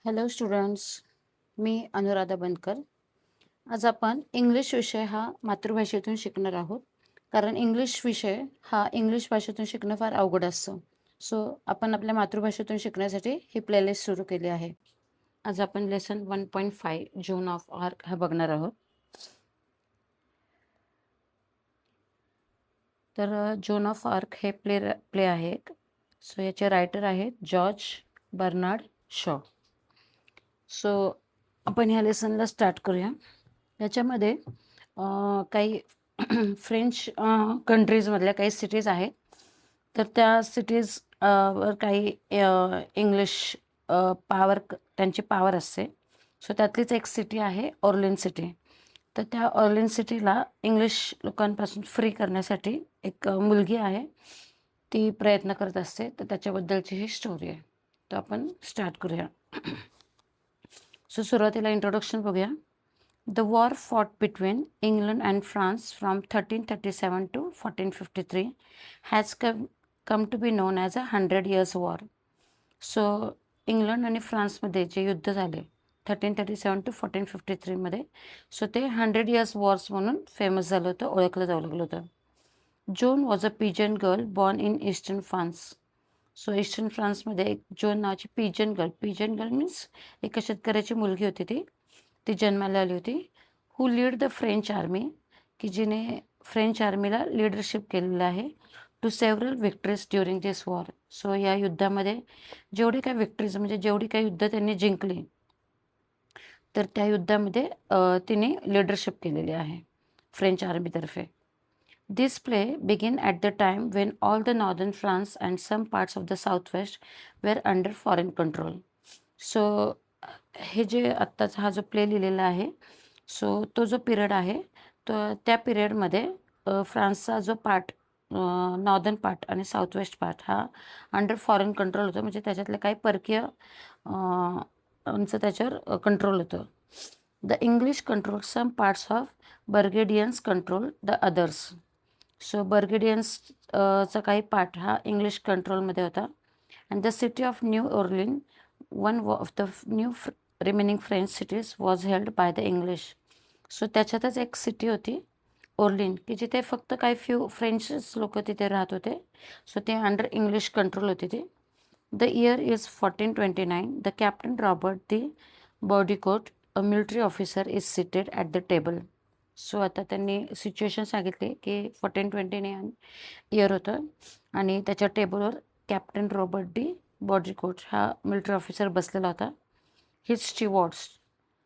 Hello students, मी अनुराधा बनकर. आज आपण English विषय हा मातृभाषेतून शिकणार आहोत. कारण इंग्लिश विषय हा इंग्लिश भाषेतून शिकणं फार अवघड असतं. सो आपण आपल्या मातृभाषेतून शिकण्यासाठी ही प्लेलिस्ट सुरू केली आहे. आज आपण लेसन 1.5 जोन ऑफ आर्क हा बघणार आहोत. तर जोन ऑफ आर्क हे प्ले आहे. सो याचे रायटर आहेत जॉर्ज बर्नार्ड शॉ. सो आपण ह्या लेसनला स्टार्ट करूया. याच्यामध्ये काही फ्रेंच कंट्रीजमधल्या काही सिटीज आहेत. तर त्या सिटीज वर काही इंग्लिश त्यांची पॉवर असते. सो त्यातलीच एक सिटी आहे ऑर्लिन सिटी. तर त्या ऑर्लिन सिटीला इंग्लिश लोकांपासून फ्री करण्यासाठी एक मुलगी आहे, ती प्रयत्न करत असते. तर त्याच्याबद्दलची ही स्टोरी आहे. तर आपण स्टार्ट करूया. सो सुरुवातीला इंट्रोडक्शन बघूया. The war fought between England and France from 1337 to 1453 has come to be known as a 100 Years War. So England आणि फ्रान्समध्ये जे युद्ध झाले 1337 to 1453 मध्ये, सो ते 100 Years वॉर्स म्हणून फेमस झालं होतं, ओळखलं जाऊ लागलं होतं. Joan was a pigeon girl born in eastern France. So eastern फ्रान्समध्ये एक जोन नावाची पिजन गर्ल मीन्स एका शेतकऱ्याची मुलगी होती, ती जन्माला आली होती. Who lead the French army, की जिने फ्रेंच आर्मीला लिडरशिप केलेलं आहे. To several victories during this war. So या युद्धामध्ये जेवढे काही विक्टरीज म्हणजे जेवढी काही युद्ध त्यांनी जिंकली, तर त्या युद्धामध्ये तिने लिडरशिप केलेली आहे French आर्मीतर्फे. This play began at the time when all the northern France and some parts of the southwest were under foreign control. So हे जे आत्ताचा हा जो प्ले लिहिलेला आहे, सो तो जो पिरियड आहे, तो त्या पिरियडमध्ये फ्रान्सचा जो पार्ट, नॉर्दर्न पार्ट आणि साऊथ वेस्ट पार्ट हा अंडर फॉरेन कंट्रोल होतं. म्हणजे त्याच्यातलं काही परकीय त्याच्यावर कंट्रोल होतं. The English control some parts of Burgundians control the others. So बर्गेडियन्सचा काही पार्ट हा इंग्लिश कंट्रोलमध्ये होता. And the city of new Orleans, one of the new remaining French cities, was held by the English. So त्याच्यातच एक city होती ओर्लिन, की जिथे फक्त काही फ्यू फ्रेंच लोक तिथे राहत होते. सो ते अंडर इंग्लिश कंट्रोल होती ती. The year is 1429. The captain Robert de Baudricourt, a military officer, is seated at the table. So आता त्यांनी सिच्युएशन सांगितली की 1429 इयर होतं आणि त्याच्या टेबलवर कॅप्टन रॉबर्ट डी बॉडीकोट हा मिलिटरी ऑफिसर बसलेला होता. हिज स्टीवॉर्ड्स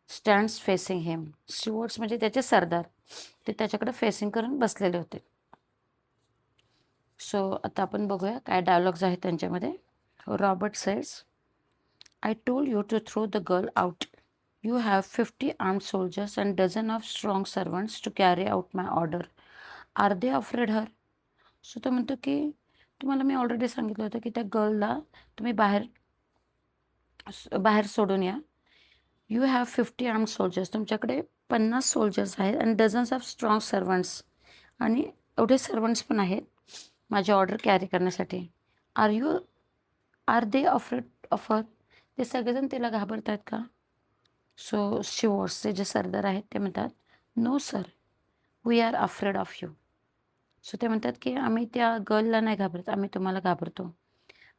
स्टँड्स फेसिंग हिम. स्टीवॉर्ड्स म्हणजे त्याचे सरदार, ते त्याच्याकडे फेसिंग करून बसलेले होते. सो आता आपण बघूया काय डायलॉग्स आहेत त्यांच्यामध्ये. Robert says, I told you to throw the girl out. You have 50 armed soldiers and dozen of strong servants to carry out my order. Are they afraid her? So तो म्हणतो की तुम्हाला मी ऑलरेडी सांगितलं होतं की त्या गर्लला तुम्ही बाहेर सोडून या. यू हॅव 50 आर्म्ड सोल्जर्स, तुमच्याकडे 50 सोल्जर्स आहेत, आणि डझन्स ऑफ स्ट्रॉंग सर्वंट्स, आणि एवढे सर्वंट्स पण आहेत माझी ऑर्डर कॅरी करण्यासाठी. Are they afraid of her? ते सगळेजण तिला घाबरत आहेत का? सो स्टीवॉर्ड्सचे जे सरदार आहेत ते म्हणतात, no sir, we are afraid of you. So ते म्हणतात की आम्ही त्या गर्लला नाही घाबरत, आम्ही तुम्हाला घाबरतो.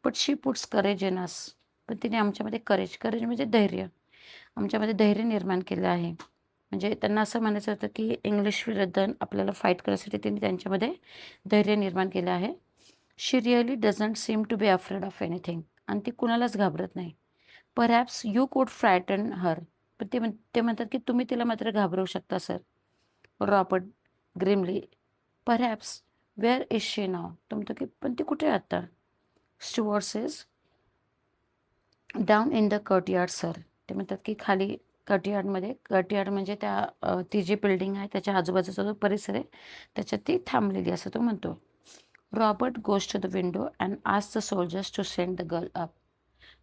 But she puts courage in us. पण तिने आमच्यामध्ये करेज म्हणजे धैर्य, आमच्यामध्ये धैर्य निर्माण केलं आहे. म्हणजे त्यांना असं म्हणायचं होतं की इंग्लिश विरुद्ध आपल्याला फाईट करण्यासाठी तिने त्यांच्यामध्ये धैर्य निर्माण केलं आहे. She really doesn't seem to be afraid of anything. आणि ती कुणालाच घाबरत नाही. Perhaps you could frighten her. पण ते म्हणतात की तुम्ही तिला मात्र घाबरवू शकता sir. Robert grimly, perhaps, where is she now? तो म्हणतो की पण ती कुठे आहे आता? Steward says, down in the courtyard sir. ते म्हणतात की खाली कर्टयार्डमध्ये, कर्टयार्ड म्हणजे ती जी बिल्डिंग आहे त्याच्या आजूबाजूचा जो परिसर आहे त्याच्यात ती थांबलेली, असं तो म्हणतो. Robert goes to the window and ask the soldiers to send the girl up.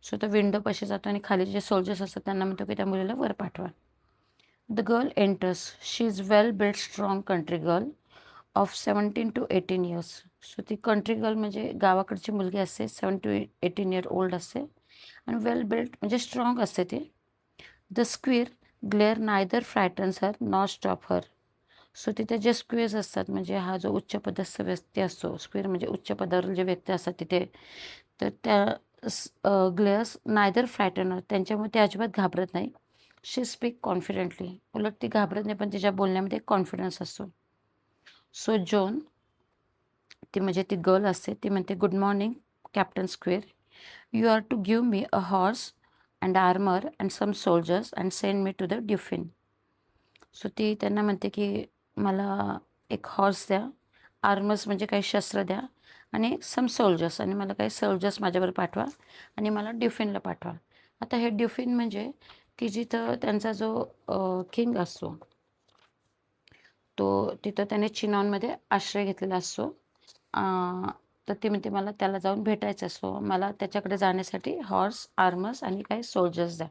So तो विंडोपाशी जातो आणि खाली जे सोल्जर्स असतात त्यांना म्हणतो की त्या मुलीला वर पाठवा. The girl enters. She is well build strong country girl of 17 to 18 years. So ती कंट्री गर्ल म्हणजे गावाकडची मुलगी असते, 7 to 18 year ओल्ड असते, आणि वेल बिल्ट म्हणजे स्ट्रॉंग असते ते. The square glare neither frightens her not stop her. So तिथे जे स्क्वेअर्स असतात म्हणजे हा जो उच्च पदस्थ व्यक्ती असतो, स्क्वेअर म्हणजे उच्च पदावरील जे व्यक्ती असतात तिथे, तर त्या ग्लेअर्स नायदर फ्रायटन, त्यांच्यामुळे ते अजिबात घाबरत नाही. शी स्पीक कॉन्फिडेंटली, उलट ती घाबरत नाही पण तिच्या बोलण्यामध्ये कॉन्फिडन्स असतो. सो जॉन, ती म्हणजे ती गर्ल असते, ती म्हणते good morning captain square, you are to give me a horse and armour and some soldiers and send me to the Dauphin. So ती त्यांना म्हणते की मला एक हॉर्स द्या, आर्मर्स म्हणजे काही शस्त्र द्या, आणि सम सोल्जर्स, आणि मला काही सोल्जर्स माझ्याबरोबर पाठवा, आणि मला ड्युफिनला पाठवा. आता हे ड्युफिन म्हणजे की जिथं त्यांचा जो किंग असतो, तो तिथं त्याने चिनॉनमध्ये आश्रय घेतलेला असतो. तर ती म्हणते मला त्याला जाऊन भेटायचं असतो, मला त्याच्याकडे जाण्यासाठी हॉर्स, आर्मर्स आणि काही सोल्जर्स द्या.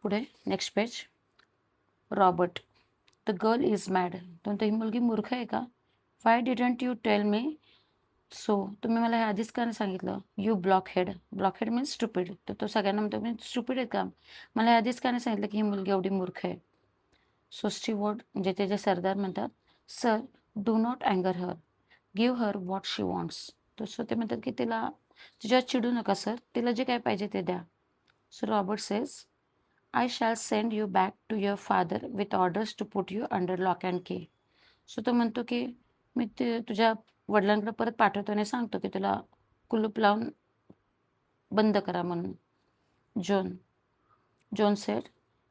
पुढे next page. Robert, the girl is mad. तर ही मुलगी मूर्ख आहे का? Why didn't you tell me so, तुम्ही मला हे आधीच का नाही सांगितलं? You blockhead. Blockhead means stupid. तर तो सगळ्यांना म्हणतो मी स्टुपिड आहे का, मला हे आधीच का नाही सांगितलं की ही मुलगी एवढी मूर्ख आहे. सो स्टीवॉर्ड म्हणजे त्याचे सरदार म्हणतात, सर डू नॉट अँगर her, give her what she wants. तर सो ते म्हणतात की तिला, तिच्यावर चिडू नका सर, तिला जे काय पाहिजे ते द्या. So Robert says, I shall send you back to your father with orders to put you under lock and key. So तो म्हणतो की मी ते तुझ्या वडिलांकडे परत पाठवतो आणि सांगतो की तुला कुलूप लावून बंद करा म्हणून. John said,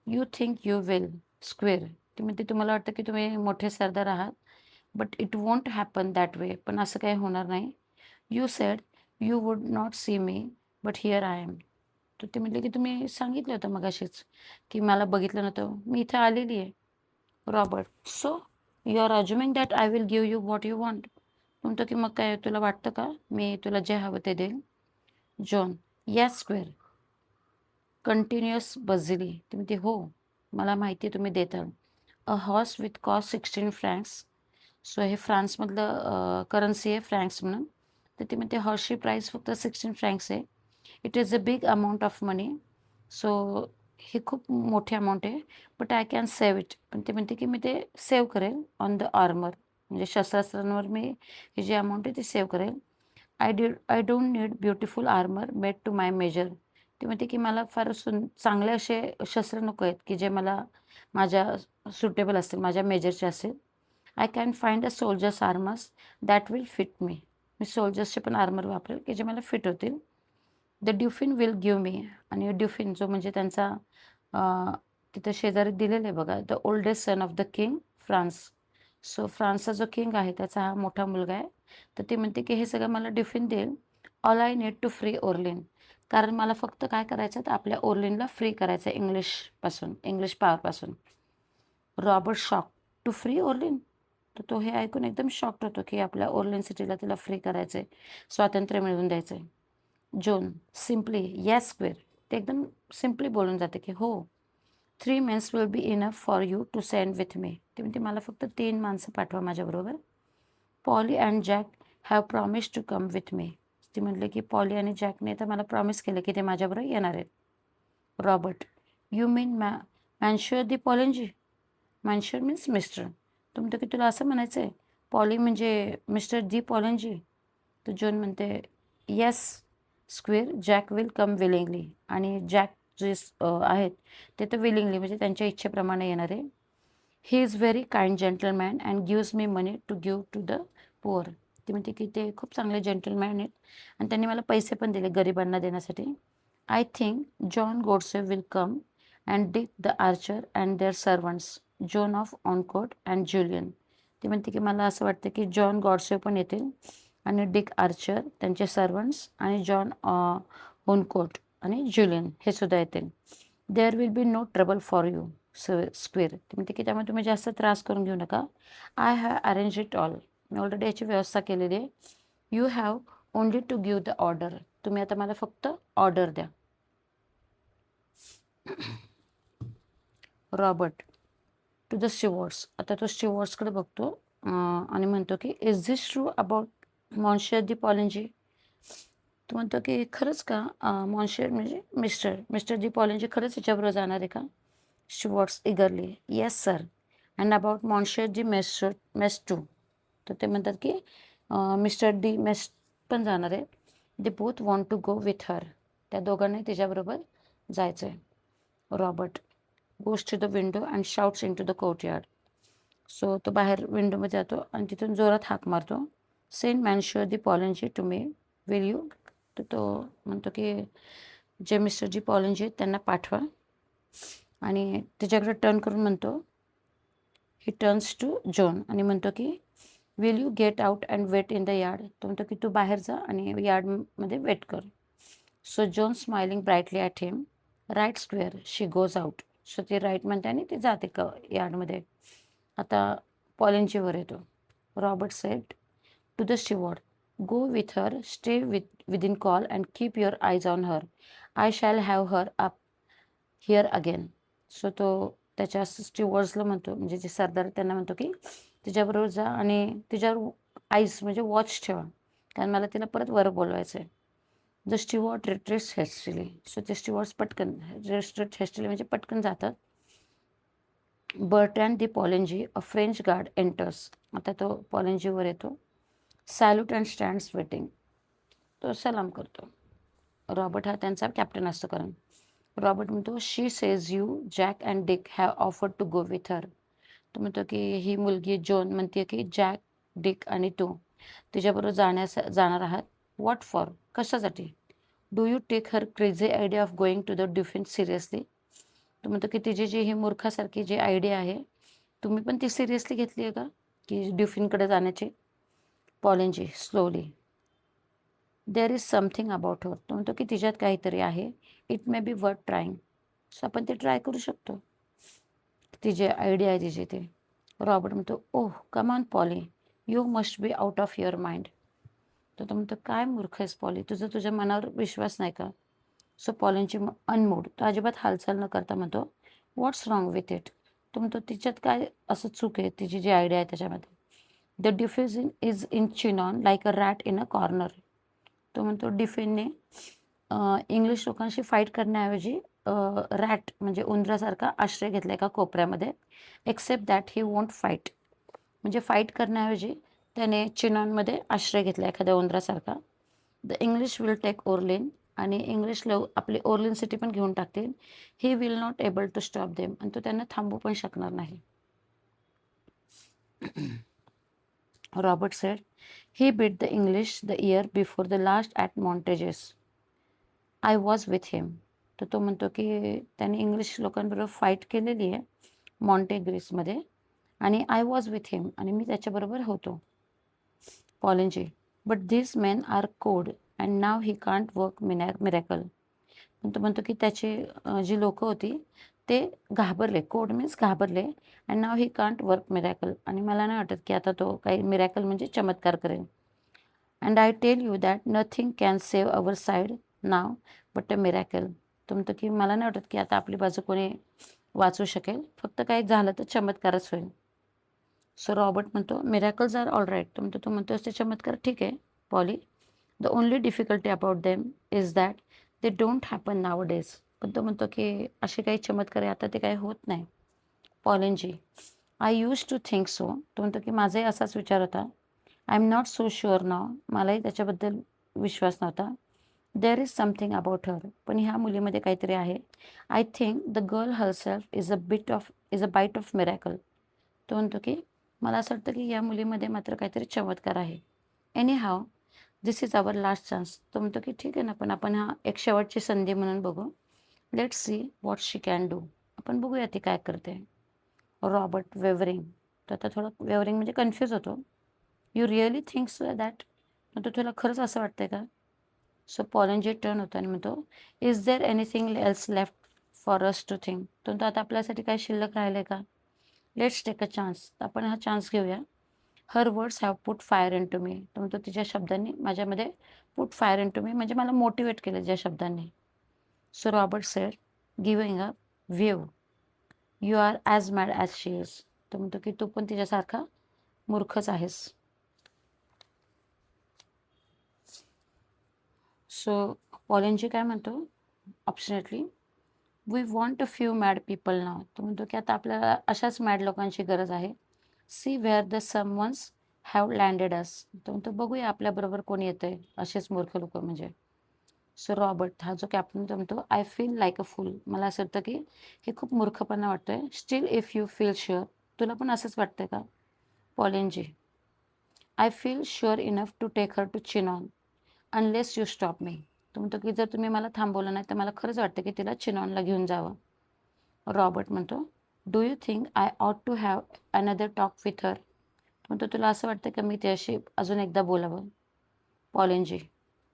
you think you will squire. ती म्हणते तुम्हाला वाटतं की तुम्ही मोठे सरदार आहात, but it won't happen that way. पण असं काही होणार नाही. You said you would not see me, but here I am. तर ते म्हटले की तुम्ही सांगितलं होतं मगाशीच की मला बघितलं नव्हतं, मी इथे आलेली आहे. Robert, so you are assuming that I will give you what you want. म्हणतो की मग काय तुला वाटतं का मी तुला जे हवं ते देईन. John, yes square. Continuous busily, ती म्हणते हो मला माहिती आहे तुम्ही देताल. A horse with cost 16 francs. So हे फ्रान्समधलं करन्सी आहे फ्रँक्स म्हणून. तर ती म्हणते हॉर्सची प्राईस फक्त 16 फ्रँक्स आहे. It is a big amount of money. So हे खूप मोठी अमाऊंट आहे, but I can save it. पण ते म्हणते की मी ते सेव्ह करेल ऑन द आर्मर, म्हणजे शस्त्रास्त्रांवर मी ही जी अमाऊंट आहे ती सेव्ह करेल. I don't need beautiful armour made to my measure. ते म्हणते की मला फार चांगले असे शस्त्र नको आहेत की जे मला माझ्या सुटेबल असतील, माझ्या मेजरचे असेल. I can find a soldiers armours that will fit me. मी सोल्जर्सचे पण आर्मर वापरेल की जे मला फिट होतील. The Dauphin will give me. आणि ड्युफिन जो म्हणजे त्यांचा तिथं शेजारी दिलेलं आहे बघा, the oldest son of the king France. So फ्रान्सचा जो किंग आहे त्याचा हा मोठा मुलगा आहे. तर ती म्हणते की हे सगळं मला ड्युफिन देईल. All I need to free Orleans. कारण मला फक्त काय करायचं तर आपल्या ओर्लिनला फ्री करायचं आहे इंग्लिशपासून, इंग्लिश पॉवरपासून. Robert shock, to free Orleans. तर तो हे ऐकून एकदम शॉक्ड होतो की आपल्या ओर्लिन सिटीला तिला फ्री करायचं आहे, स्वातंत्र्य मिळवून द्यायचं आहे. John, simply yes squire. ते एकदम सिम्पली बोलून जाते की हो, 3 mens will be enough for you to send with me. ते म्हणते मला फक्त 3 माणसं पाठवा माझ्याबरोबर. Polly and Jack have promise to come with me. ती म्हणले की पॉली आणि जॅकने तर मला प्रॉमिस केलं की ते माझ्याबरोबर येणार आहेत. Robert, you mean monsieur de Poulengey. Monsieur means mister. तो म्हणतो की तुला असं म्हणायचं आहे पॉली म्हणजे मिस्टर दी पॉलनजी. तर जॉन म्हणते yes square, jack will come willingly. आणि जॅक जे आहेत ते तर विलिंगली म्हणजे त्यांच्या इच्छेप्रमाणे येणार आहे. He is very kind gentleman and gives me money to give to the poor. ती म्हणते की ते खूप चांगले जेंटलमॅन आहेत आणि त्यांनी मला पैसे पण दिले गरिबांना देण्यासाठी. I think John Godsave will come and Dick the archer and their servants, John of Honecourt and Julian. ती म्हणते की मला असं वाटतं की जॉन गॉडसे पण येतील आणि डिक आर्चर त्यांचे सर्वंट्स आणि जॉन ऑनकोट आणि ज्युलियन हे सुद्धा येतील. There will be no trouble for you squire. ती म्हणते की त्यामुळे तुम्ही जास्त त्रास करून घेऊ नका. I have arrange it all. मी ऑलरेडी याची व्यवस्था केलेली आहे. You have only to give the order. तुम्ही आता मला फक्त ऑर्डर द्या. Robert to the stewards. आता तो स्टीवॉर्ड्सकडे बघतो आणि म्हणतो की is this true about monsieur de Poulengey. तो म्हणतो की खरंच का मॉन्शर म्हणजे मिस्टर दी पॉलिंजी खरंच याच्याबरोबर जाणार आहे का? She what's eagerly. Yes sir. And about monsieur de Metz too. तर ते म्हणतात की मिस्टर डी मेस पण जाणार आहे. They both want to go with her. त्या दोघांनाही तिच्याबरोबर जायचं आहे. Robert goes to the window and shouts in to the courtyard. So तो बाहेर विंडोमध्ये जातो आणि तिथून जोरात हाक मारतो. Send monsieur de Poulengey to me will you. तर तो म्हणतो की जे मिस्टर जी पॉलिंजी आहेत त्यांना पाठवा. आणि त्याच्याकडे टर्न करून म्हणतो, ही टर्न्स टू जॉन आणि म्हणतो की will you get out and wait in the yard. तो म्हणतो की तू बाहेर जा आणि यार्डमध्ये वेट कर. So John smiling brightly at him. Right square she goes out. So ती राईट म्हणते आणि ती जाते यार्डमध्ये. आता पॉलिंजीवर येतो. Robert said to the steward, go with her, stay within call and keep your eyes on her. I shall have her up here again. So तो त्याच्या स्टीवॉर्ड्सला म्हणतो, म्हणजे जे सरदार त्यांना म्हणतो की तिच्याबरोबर जा आणि तिच्यावर आईस म्हणजे वॉच ठेवा, कारण मला तिला परत वर बोलवायचं आहे. The steward retreats hastily. So ते स्टीवॉर्ड्स पटकन रिट्रीट हेस्टिली म्हणजे पटकन जातात. Bertrand de Poulengey a French guard enters. आता तो पॉलिंजीवर येतो. Salute and stands waiting. तो सलाम करतो. रॉबर्ट हा त्यांचा कॅप्टन असतो कारण. रॉबर्ट म्हणतो, she says you Jack and Dick have offered to go with her. तो म्हणतो की ही मुलगी जॉन म्हणते की जॅक, डिक आणि तू तिच्याबरोबर जाणार आहात. What for? कशासाठी? Do you take her crazy idea of going to the defence seriously. तो म्हणतो की तिची जी ही मूर्खासारखी जी आयडिया आहे, तुम्ही पण ती सिरियसली घेतली आहे का, की ड्युफिनकडे जाण्याची? Poulengey slowly. There is something about her. तो म्हणतो की तिच्यात काहीतरी आहे. It may be worth trying. So आपण ते ट्राय करू शकतो. ती जी आयडिया आहे तिची ते. रॉबर्ट म्हणतो, oh come on Polly, you must be out of your mind. तर तो म्हणतो, काय मूर्ख आहेस पॉली, तुझ्या मनावर विश्वास नाही का? सो पॉलिनची अनमूड. तो अजिबात हालचाल न करता म्हणतो, व्हॉट्स रॉंग विथ इट. तो म्हणतो तिच्यात काय असं चूक आहे, तिची जी आयडिया आहे त्याच्यामध्ये. The diffusion is in Chinon like a rat in a corner. तो म्हणतो डिफेनने इंग्लिश लोकांशी फाईट करण्याऐवजी रॅट म्हणजे उंदरासारखा आश्रय घेतला एका कोपऱ्यामध्ये. Except that he won't fight. म्हणजे फाईट करण्याऐवजी त्याने चिनॉनमध्ये आश्रय घेतला एखाद्या उंदरासारखा. The English will take Orleans. आणि इंग्लिश आपली ओर्लिन सिटी पण घेऊन टाकतील. He will not able to stop them. आणि तो त्यांना थांबू पण शकणार नाही. Robert said, he beat the English the year before the last at Montargis. I was with him. तर तो म्हणतो की त्याने इंग्लिश लोकांबरोबर फाईट केलेली आहे मॉन्टेग्रीसमध्ये, आणि आय वॉज विथ हिम आणि मी त्याच्याबरोबर होतो. Poulengey, but this men are cowed and now he can't work miracle. पण तो म्हणतो की त्याची जी लोकं होती ते घाबरले. कोड मीन्स घाबरले. And now he can't work miracle. आणि मला नाही वाटत की आता तो काही मिरॅकल म्हणजे चमत्कार करेल. And I tell you that nothing can save our side now but a miracle. तो म्हणतो की मला नाही वाटत की आता आपली बाजू कोणी वाचू शकेल, फक्त काही झालं तर चमत्कारच होईल. सो रॉबर्ट म्हणतो, मिरॅकल्स आर ऑल राईट. तो म्हणतोस ते चमत्कार ठीक आहे poly. The only difficulty about them is that they don't happen now days. पण तो म्हणतो की असे काही चमत्कार आहे आता ते काही होत नाही. Poulengey, I use to think so. तो म्हणतो की माझाही असाच विचार होता. I am not so sure now. मलाही त्याच्याबद्दल विश्वास नव्हता. There is something about her. पण ह्या मुलीमध्ये काहीतरी आहे. I think the girl herself is a bite of miracle. तो म्हणतो की मला असं वाटतं की या मुलीमध्ये मात्र काहीतरी चमत्कार आहे. Anyhow this is our last chance. तो म्हणतो की ठीक आहे ना, पण आपण हा एक शेवटची संधी म्हणून बघू. Let's see what she can do. आपण बघूया ती काय करते. Robert wavering. तर आता थोडं वेवरिंग म्हणजे कन्फ्यूज होतो. You really think so that. तो तुला खरंच असं वाटतंय का? सो पॉलिंजी टर्न होतो आणि म्हणतो, is there anything else left for us to think. तो आता आपल्यासाठी काय शिल्लक राहिलं का? Let's take a chance. आपण हा चान्स घेऊया. Her words have put fire into me. तो म्हणतो तिच्या शब्दांनी माझ्यामध्ये put fire into me म्हणजे मला मोटिवेट केलं ज्या शब्दांनी. So Robert said, giving up view, you are as mad as she is. तो म्हणतो की तू पण तिच्यासारखा मूर्खच आहेस. सो पॉलिनजी काय म्हणतो passionately, we want a few mad people now. तो म्हणतो की आता आपल्याला अशाच मॅड लोकांची गरज आहे. See where the someones have landed us. तो म्हणतो बघूया आपल्याबरोबर कोण येतंय, असेच मूर्ख लोक म्हणजे. सो रॉबर्ट हा जो कॅप्टन तो म्हणतो, I feel like a fool. मला असं वाटतं की हे खूप मूर्खपणा वाटतोय. Still if you feel sure. तुला पण असंच वाटतंय का? Poulengey, I feel sure enough to take her to Chinon unless you stop me. तो म्हणतो की जर तुम्ही मला थांबवलं नाही तर मला खरंच वाटतं की तिला चिनॉनला घेऊन जावं. रॉबर्ट म्हणतो, do you think I ought to have another talk with her. म्हणतो तुला असं वाटतं का मी त्याशी अजून एकदा बोलावं. पॉलिनजी,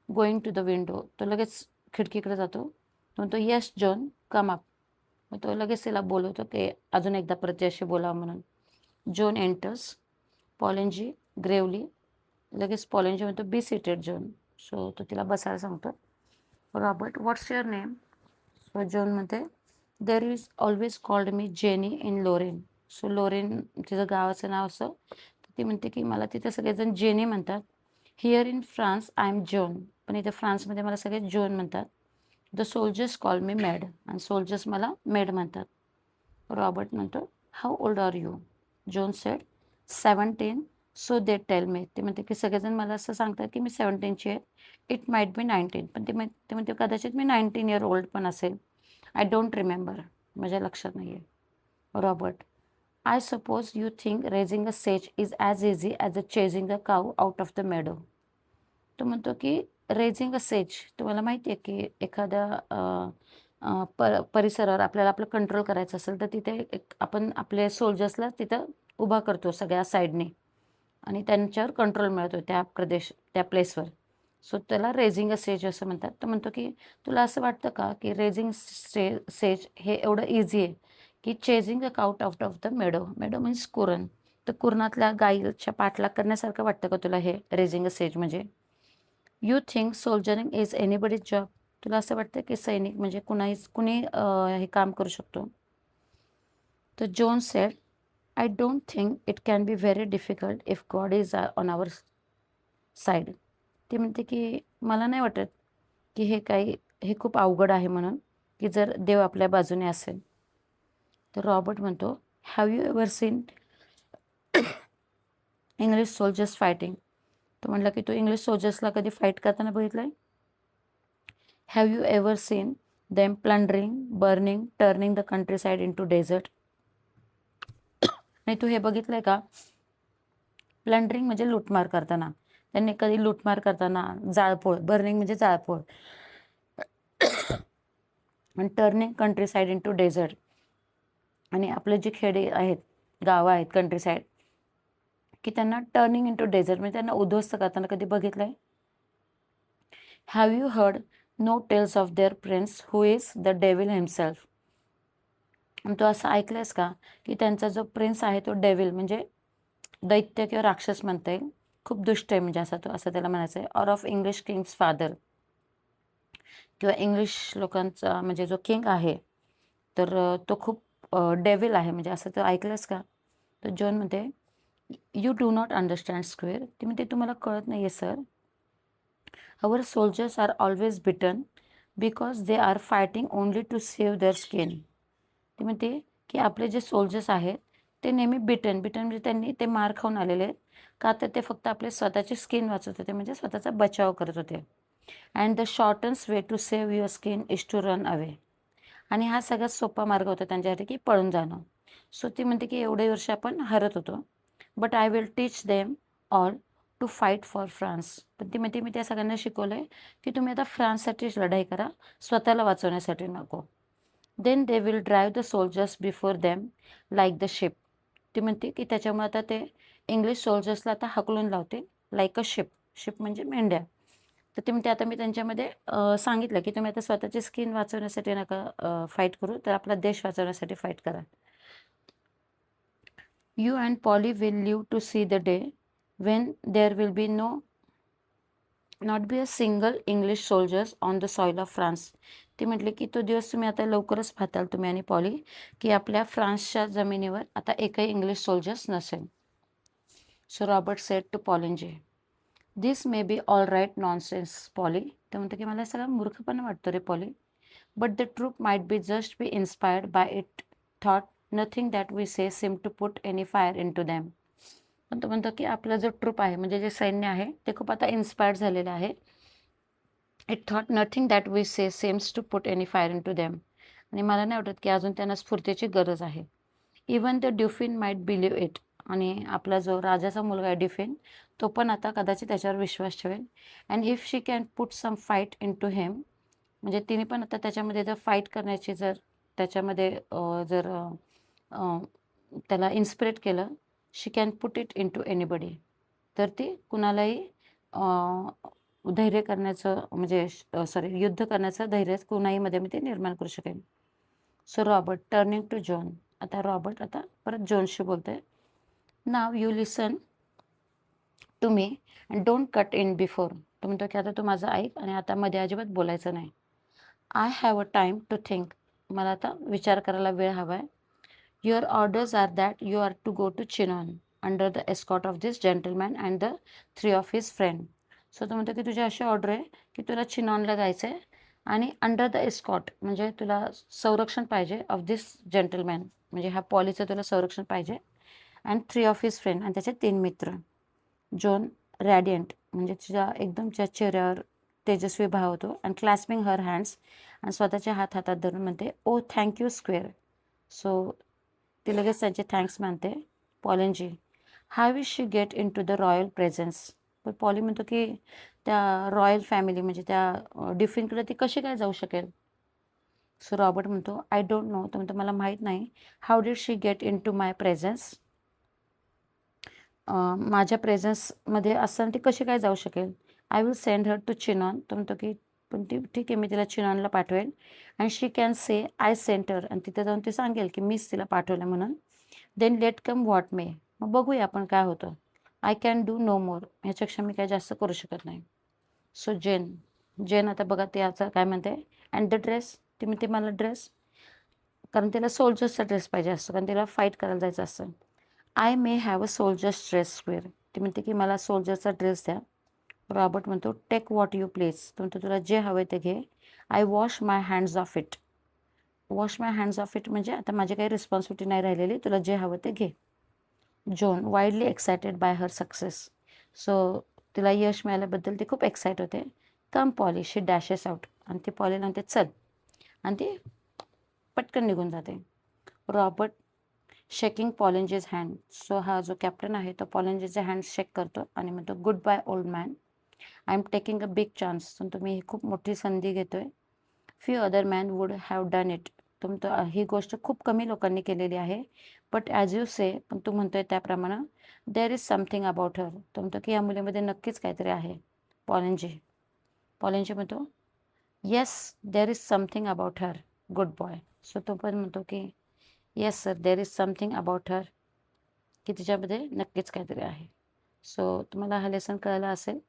गोईंग टू द विंडो. तो लगेच खिडकीकडे जातो. तो म्हणतो, येस जॉन, कम अप. मग तो लगेच तिला बोलवतो की अजून एकदा परत त्याशी बोलावं म्हणून. John enters. Poulengey gravely. लगेच पॉलिनजी म्हणतो, बी सीटेड जॉन. सो तो तिला बसायला सांगतो. Robert, what's your name. So John म्हणते, there is always called me Jenny in Lorraine. So Lorraine तिचं गावाचं नाव असं. तर ती म्हणते की मला तिथे सगळेजण जेनी म्हणतात. Here in France I am John. पण इथे फ्रान्समध्ये मला सगळे जॉन म्हणतात. The soldiers call me maid. आणि सोल्जर्स मला मेड म्हणतात. रॉबर्ट म्हणतो, how old are you. John said, 17. So they tell me. ते म्हणते की सगळेजण मला असं सांगतात की मी 17ची आहे. It might be 19. पण ते म्हणते कदाचित मी 19 इयर ओल्ड पण असेल. I don't remember. माझ्या लक्षात नाही आहे. Robert, I suppose you think raising a siege is as easy as a chasing a cow out of the meadow. तो म्हणतो की रेझिंग अ सेज, तुम्हाला माहिती आहे की एखाद्या परिसरावर आपल्याला आपलं कंट्रोल करायचं असेल तर तिथे एक आपण आपले सोल्जर्सला तिथं उभा करतो सगळ्या साईडने आणि त्यांच्यावर कंट्रोल मिळतो त्या प्लेसवर. सो त्याला रेझिंग अ सेज असं म्हणतात. तर म्हणतो की तुला असं वाटतं का की रेझिंग सेज हे एवढं इझी आहे की chasing a cow out of the meadow. Meadow means कुरण. तर कुरणातल्या गाईच्या पाठलाग करण्यासारखं वाटतं का तुला हे रेझिंग अ सेज म्हणजे. You think soldiering is anybody's job. तुला असं वाटतं की सैनिक म्हणजे कुणी हे काम करू शकतो. तर John said, I don't think it can be very difficult if God is on our side. ती म्हणते की मला नाही वाटत की हे खूप अवघड आहे म्हणून की जर देव आपल्या बाजूने असेल. तर रॉबर्ट म्हणतो, have you ever seen English soldiers fighting. तो म्हणला की तू इंग्लिश सोल्जर्सला कधी फाईट करताना बघितलंय. Have you ever seen them plundering, burning, turning the countryside into desert. नाही तू हे बघितलंय का. प्लंडरिंग म्हणजे लूटमार करताना. त्यांनी कधी लूटमार करताना जाळपोळ, बर्निंग म्हणजे जाळपोळ, आणि turning countryside into desert. आणि आपले जे खेडे आहेत, गावं आहेत कंट्री साईड, की त्यांना टर्निंग इन टू डेझर्ट म्हणजे त्यांना उद्ध्वस्त करताना कधी बघितलंय. Have you heard no tales of their prince who is the devil himself. तो असं ऐकलंयस का की त्यांचा जो प्रिन्स आहे तो डेव्हिल म्हणजे दैत्य किंवा राक्षस म्हणता येईल. खूप दुष्ट आहे म्हणजे असं त्याला म्हणायचं आहे. Or of English Kings father, किंवा इंग्लिश लोकांचा म्हणजे जो किंग आहे तर तो खूप डेव्हिल आहे म्हणजे असं तर ऐकलंस का. तर जॉन म्हणते, you do not understand squire. ती म्हणते तुम्हाला कळत नाही आहे sir. Our soldiers are always beaten because they are fighting only to save their skin. ती म्हणते की आपले जे सोल्जर्स आहेत ते नेहमी बिटन म्हणजे त्यांनी ते मार खाऊन आलेले आहेत का, तर ते फक्त आपले स्वतःची स्किन वाचवत होते म्हणजे स्वतःचा बचाव करत होते. And the shortest way to save your skin is to run away. आणि हा सगळ्यात सोपा मार्ग होता त्यांच्यासाठी की पळून जाणं. सो ती म्हणते की एवढे वर्ष आपण हरत होतो, but I will teach them all to fight for France. पण ती म्हणते मी त्या सगळ्यांना शिकवलं आहे की तुम्ही आता फ्रान्ससाठीच लढाई करा, स्वतःला वाचवण्यासाठी नको. Then they will drive the soldiers before them like the sheep. ती म्हणते की त्याच्यामुळे आता ते इंग्लिश सोल्जर्सला आता हकलून लावते लाईक अ शिप. शिप म्हणजे मेंढ्या. तर ते म्हणते आता मी त्यांच्यामध्ये सांगितलं की तुम्ही आता स्वतःची स्किन वाचवण्यासाठी नका फाईट करू, तर आपला देश वाचवण्यासाठी फाईट करा. You and Polly will live to see the day when there will be not be a single English soldiers on the soil of France. ती म्हटली की तो दिवस तुम्ही आता लवकरच पाहताल तुम्ही आणि पॉली की आपल्या फ्रान्सच्या जमिनीवर आता एकही इंग्लिश सोल्जर्स नसेल. So Robert said to Poulengey, this may be all right nonsense Polly. ते म्हणतो की मला सगळं मूर्खपणा वाटतो रे Polly. But the troop might be just be inspired by it thought nothing that we say seems to put any fire into them. पण तो म्हणतो की आपला जो ट्रूप आहे म्हणजे जे सैन्य आहे ते खूप आता इन्स्पायर्ड झालेलं आहे. It thought nothing that we say seems to put any fire into them. आणि मला नाही वाटत की अजून त्यांना स्फूर्तीची गरज आहे. Even the Dauphin might believe it. आणि आपला जो राजाचा मुलगा आहे ड्युफिन तो पण आता कदाचित त्याच्यावर विश्वास ठेवेल. And if she can put some fight into him. म्हणजे तिने पण आता त्याच्यामध्ये जर फाईट करण्याची जर त्याच्यामध्ये जर त्याला इन्स्पिरेट केलं. She can put it into anybody. तर ती कुणालाही धैर्य करण्याचं म्हणजे सॉरी युद्ध करण्याचं धैर्य कुणाहीमध्ये मी ते निर्माण करू शकेन. So Robert turning to John. आता रॉबर्ट आता परत जॉनशी बोलतोय. Now you listen to me and don't cut in before. तो म्हणतो की आता तू माझं ऐक आणि आता मध्ये अजिबात बोलायचं नाही. I have a time to think. मला आता विचार करायला वेळ हवा आहे. Your orders are that you are to go to Chinon under the escort of this gentleman and the 3 of his friend. So तो म्हणतो की तुझी अशी ऑर्डर आहे की तुला चिनॉनला जायचं आहे आणि अंडर द एस्कॉट म्हणजे तुला संरक्षण पाहिजे ऑफ दिस जेंटलमॅन म्हणजे ह्या पॉलीचं तुला संरक्षण पाहिजे. अँड 3 ऑफ हिज फ्रेंड आणि त्याचे 3 मित्र. जॉन रॅडियंट म्हणजे तिच्या एकदम तिच्या चेहऱ्यावर तेजस्वी भाव होतो. अँड क्लास्पिंग हर हँड्स आणि स्वतःचे हात हातात धरून म्हणते ओ थँक्यू स्क्वेअर. सो ती लगेच त्यांचे थँक्स मानते. Poulengey I wish she get in to the royal presence. पण पॉली म्हणतो की त्या रॉयल फॅमिली म्हणजे त्या ड्युफिनकडे ती कशी काय जाऊ शकेल. सो रॉबर्ट म्हणतो आय डोंट नो. तो म्हणतो मला माहीत नाही. How did she get into my presence. माझ्या प्रेझेन्समध्ये असताना ती कशी काय जाऊ शकेल. I will send her to Chinon. तो म्हणतो की पण ती ठीक आहे मी तिला चिनॉनला पाठवेल. And she can say I sent her. आणि तिथे जाऊन ती सांगेल की मीच तिला पाठवलं म्हणून. देन लेट कम व्हॉट मे. मग बघूया आपण काय होतं. आय कॅन डू नो मोर. ह्याच्यापेक्षा मी काय जास्त करू शकत नाही. सो जेन आता बघा ते याचं काय म्हणते. And the dress. ती म्हणते मला ड्रेस. कारण तिला सोल्जर्सचा ड्रेस पाहिजे असतो कारण तिला फाईट करायला जायचं असतं. I may have a soldiers dress square. ती म्हणते की मला सोल्जरचा ड्रेस द्या. रॉबर्ट म्हणतो टेक व्हॉट यू प्लीज. तो म्हणतो तुला जे हवं ते घे. I wash my hands of it. Wash my hands of it म्हणजे आता माझी काही रिस्पॉन्सिबिलिटी नाही राहिलेली. तुला जे हवं ते घे. जॉन वाईडली एक्सायटेड बाय हर सक्सेस. सो तिला यश मिळाल्याबद्दल ती खूप एक्साइट होते. कम पॉली शी डॅशेस आउट. आणि ती पॉली म्हणते चल. आणि ती पटकन निघून जाते. Robert shaking Poulengey's hand. So हा जो कॅप्टन आहे तो पॉलिंजेचे हँड शेक करतो आणि म्हणतो goodbye old man. I am taking a big chance. तुम्ही ही खूप मोठी संधी घेतोय. Few other man would have done it. तुमचं ही गोष्ट खूप कमी लोकांनी केलेली आहे. But as you say. पण तू म्हणतोय त्याप्रमाणे there is something about her. तो म्हणतो की या मुलीमध्ये नक्कीच काहीतरी आहे. पॉलिंजी म्हणतो yes there is something about her good boy. So तो पण म्हणतो की yes sir there is something about her की तिच्यामध्ये नक्कीच काहीतरी आहे. सो तुम्हाला हा लेसन कळला असेल.